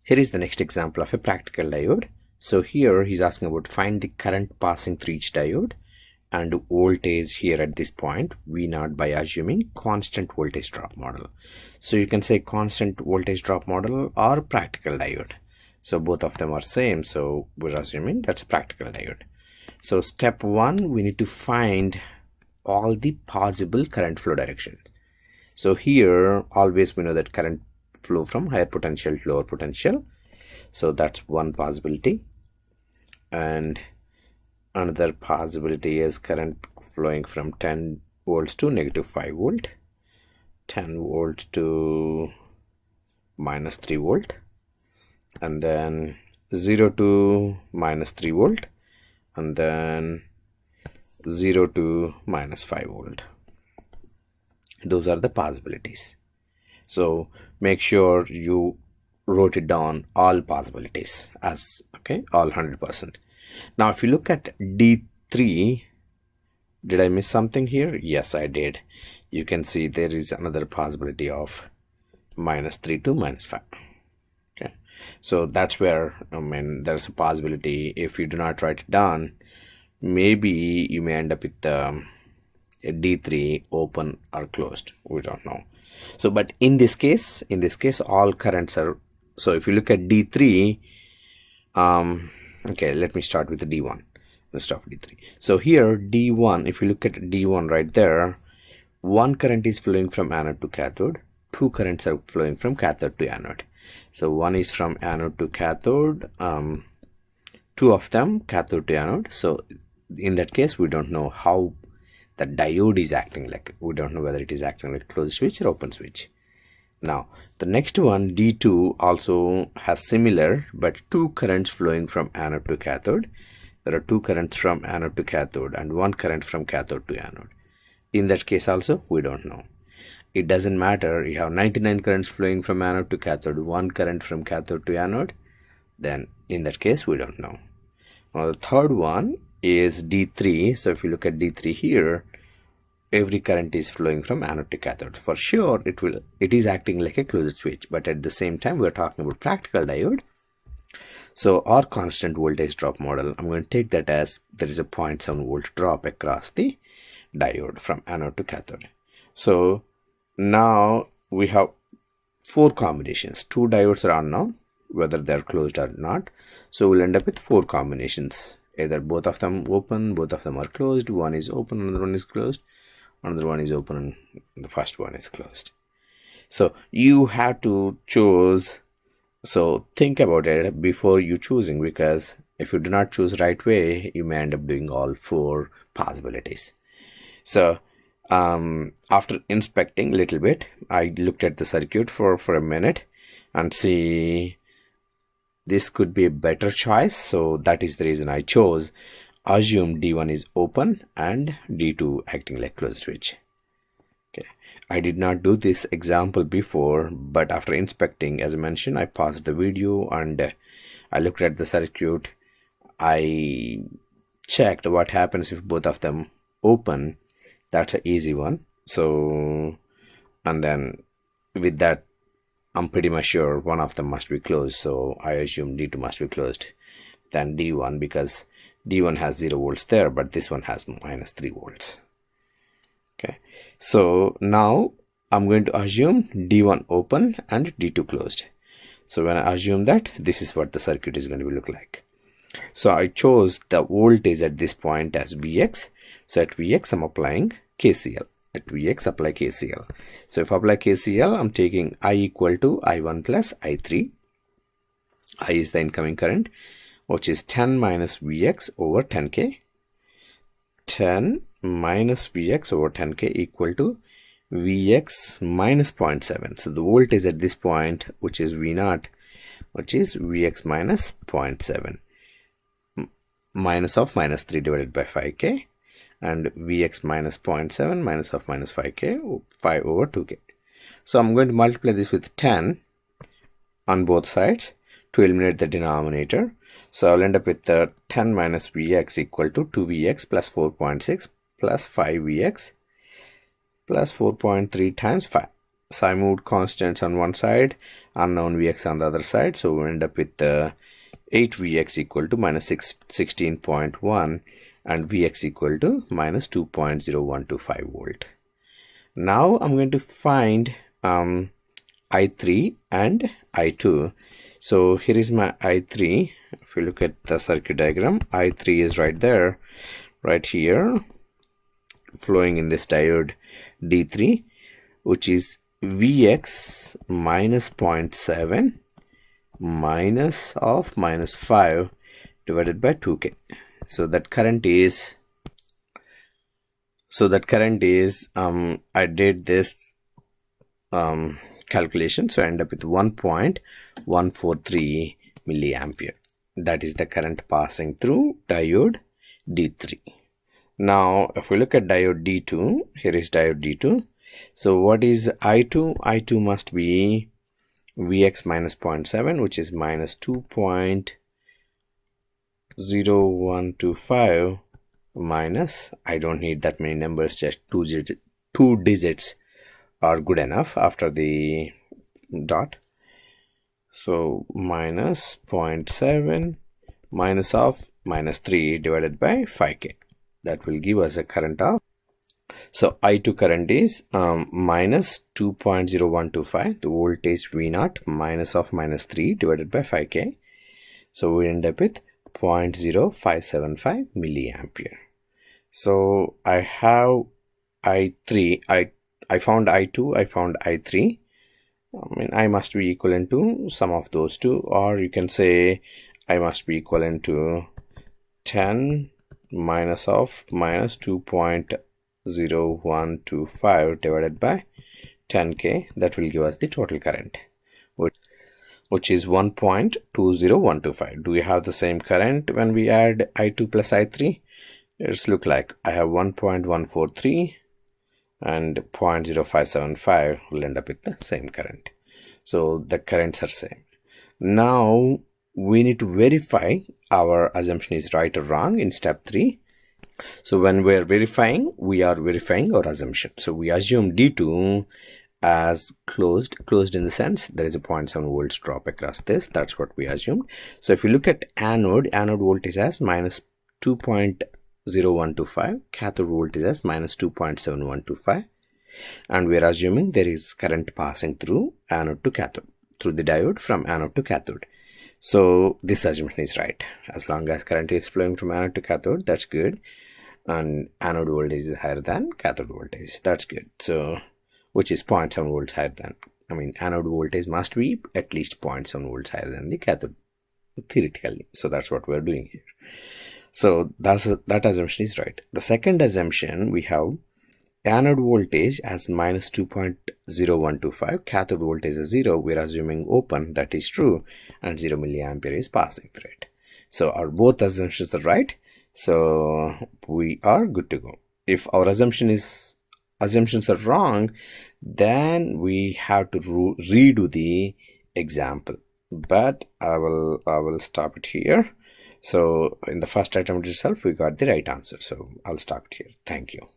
Here is the next example of a practical diode. So here he's asking about find the current passing through each diode and voltage here at this point V0 by assuming constant voltage drop model. So you can say constant voltage drop model or practical diode. So both of them are same, so we're assuming that's a practical diode. So step one, we need to find all the possible current flow directions. So here always we know that current flow from higher potential to lower potential, so that's one possibility. And another possibility is current flowing from 10 volts to negative 5 volt, 10 volt to minus 3 volt, and then 0 to minus 3 volt, and then 0 to minus 5 volt. Those are the possibilities. So make sure you wrote it down, all possibilities, as okay, all 100%. Now if you look at D3, did I miss something here? Yes, I did. You can see there is another possibility of minus 3 to minus 5. Okay, so that's where there's a possibility. If you do not write it down, maybe you may end up with a D3 open or closed, we don't know. So but in this case all currents are, so if you look at D3, okay, let me start with the D1. Let's start with D3. So here D1, if you look at D1 right there, one current is flowing from anode to cathode, two currents are flowing from cathode to anode. So one is from anode to cathode, two of them cathode to anode. So in that case we don't know how the diode is acting like. We don't know whether it is acting like closed switch or open switch. Now the next one, D2, also has similar but two currents flowing from anode to cathode. There are two currents from anode to cathode and one current from cathode to anode. In that case also we don't know. It doesn't matter, you have 99 currents flowing from anode to cathode, one current from cathode to anode, then in that case we don't know. Now the third one is D3. So if you look at D3 here, every current is flowing from anode to cathode. For sure it is acting like a closed switch, but at the same time we're talking about practical diode. So our constant voltage drop model, I'm going to take that as there is a 0.7 volt drop across the diode from anode to cathode. So now we have four combinations. Two diodes are unknown whether they're closed or not, so we'll end up with four combinations. Either both of them open, both of them are closed, one is open, another one is closed, another one is open, and the first one is closed. So you have to choose. So think about it before you choosing, because if you do not choose right way, you may end up doing all four possibilities. So after inspecting a little bit, I looked at the circuit for a minute and see this could be a better choice. So that is the reason I chose assume D1 is open and D2 acting like closed switch. Okay, I did not do this example before, but after inspecting, as I mentioned, I paused the video and I looked at the circuit. I checked what happens if both of them open. That's an easy one. So, and then with that, I'm pretty much sure one of them must be closed, so I assume D2 must be closed than D1, because D1 has 0 volts there, but this one has minus 3 volts. Okay, so now I'm going to assume D1 open and D2 closed. So when I assume that, this is what the circuit is going to look like. So I chose the voltage at this point as Vx. So at Vx I'm applying KCL. At Vx apply KCL. So if I apply KCL, I'm taking I equal to I1 plus I3. I is the incoming current, which is 10 minus Vx over 10k. 10 minus Vx over 10k equal to Vx minus 0.7. So the voltage at this point, which is V0, which is Vx minus 0.7. Minus of minus 3 divided by 5k. And Vx minus 0.7 minus of minus 5k, 5 over 2k. So I'm going to multiply this with 10 on both sides to eliminate the denominator. So I'll end up with 10 minus Vx equal to 2Vx plus 4.6 plus 5Vx plus 4.3 times 5. So I moved constants on one side unknown Vx on the other side. So we end up with 8Vx equal to minus 16.1 and Vx equal to minus 2.0125 volt. Now I'm going to find I3 and I2. So here is my I3. If you look at the circuit diagram, I3 is right there, right here, flowing in this diode D3, which is Vx minus 0.7 minus of minus 5 divided by 2K. So that current is I did this calculation, so I end up with 1.143 milliampere. That is the current passing through diode D3. Now if we look at diode D2, here is diode D2. So what is I2? I2 must be Vx minus 0.7, which is minus 2.0125 minus, I don't need that many numbers, just two digits are good enough after the dot. So minus 0.7 minus of minus 3 divided by 5K. That will give us a current of, so I2 current is minus 2.0125, the voltage V0 minus of minus 3 divided by 5K. So we end up with 0.0575 milliampere. So I have I3, I found I2, I found I3. I mean, I must be equivalent to sum of those two, or you can say I must be equivalent to 10 minus of minus 2.0125 divided by 10K. That will give us the total current, which is 1.20125. Do we have the same current when we add I2 plus I3? It's look like I have 1.143 and 0.0575 will end up with the same current. So the currents are same. Now we need to verify our assumption is right or wrong in step 3. So when we are verifying our assumption. So we assume D2 as closed in the sense there is a 0.7 volts drop across this. That's what we assumed. So if you look at anode voltage as minus 2.0125, cathode voltage as minus 2.7125, and we are assuming there is current passing through anode to cathode, through the diode from anode to cathode. So this assumption is right. As long as current is flowing from anode to cathode, that's good, and anode voltage is higher than cathode voltage, that's good. So which is 0.7 volts higher than, I mean, anode voltage must be at least 0.7 volts higher than the cathode theoretically. So that's what we're doing here. So that assumption is right. The second assumption, we have anode voltage as minus 2.0125, cathode voltage is 0. We're assuming open, that is true, and 0 milliampere is passing through it. So our both assumptions are right. So we are good to go. If our assumptions are wrong, then we have to redo the example. But I will stop it here. So in the first attempt itself, we got the right answer. So I'll stop it here. Thank you.